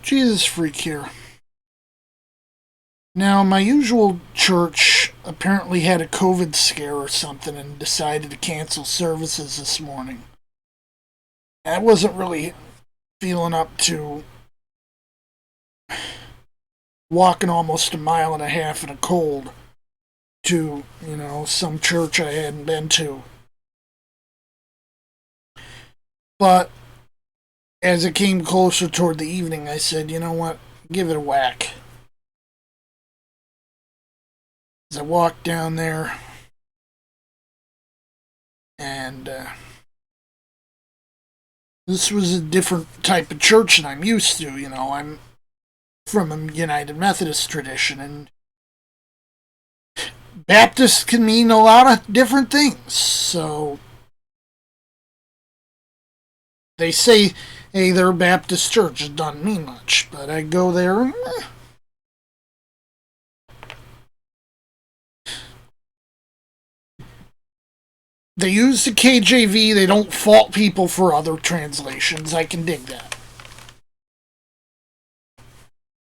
Jesus Freak here. Now, my usual church apparently had a COVID scare or something and decided to cancel services this morning. I wasn't really feeling up to walking almost a mile and a half in a cold to, some church I hadn't been to. But as it came closer toward the evening, I said, you know what, give it a whack. As I walked down there, and this was a different type of church than I'm used to. I'm from a United Methodist tradition, and Baptist can mean a lot of different things. So they say, hey, they're a Baptist church. It doesn't mean much, but I go there and they use the KJV. They don't fault people for other translations. I can dig that.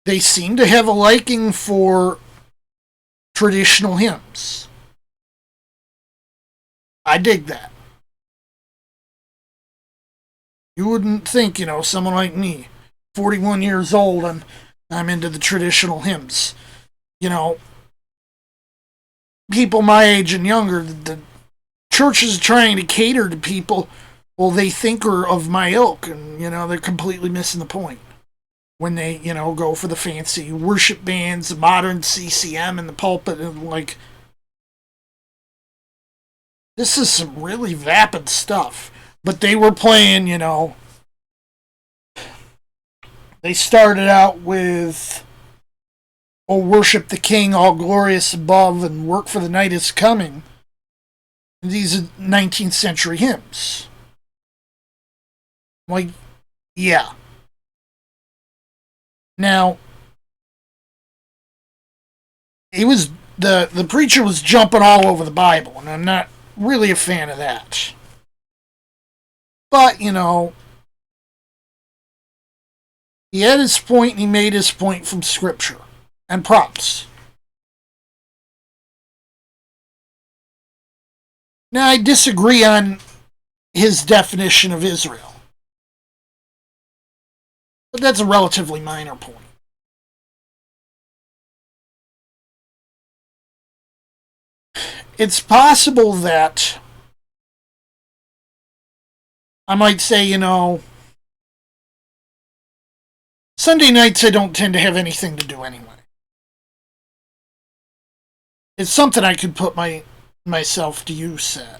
They seem to have a liking for traditional hymns. I dig that. You wouldn't think, someone like me, 41 years old, I'm into the traditional hymns. People my age and younger, the church is trying to cater to people, well, they think are of my ilk, and, they're completely missing the point. When they, go for the fancy worship bands, the modern CCM in the pulpit, and like, this is some really vapid stuff. But they were playing, they started out with, oh, worship the King, all glorious above, and work for the night is coming. And these are 19th century hymns. Like, yeah. Now, the preacher was jumping all over the Bible, and I'm not really a fan of that. But, he had his point and he made his point from Scripture. And props. Now, I disagree on his definition of Israel. But that's a relatively minor point. It's possible that I might say, Sunday nights I don't tend to have anything to do anyway. It's something I could put myself to use at.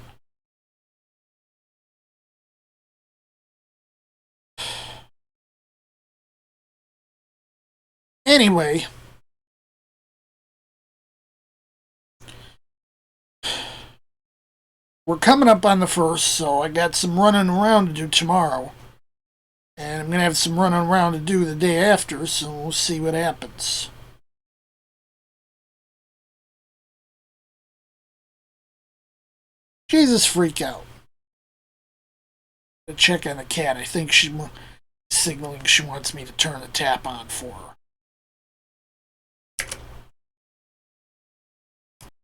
Anyway, we're coming up on the 1st, so I got some running around to do tomorrow. And I'm going to have some running around to do the day after, so we'll see what happens. Jesus Freak out. Check on the cat. I think she's signaling she wants me to turn the tap on for her.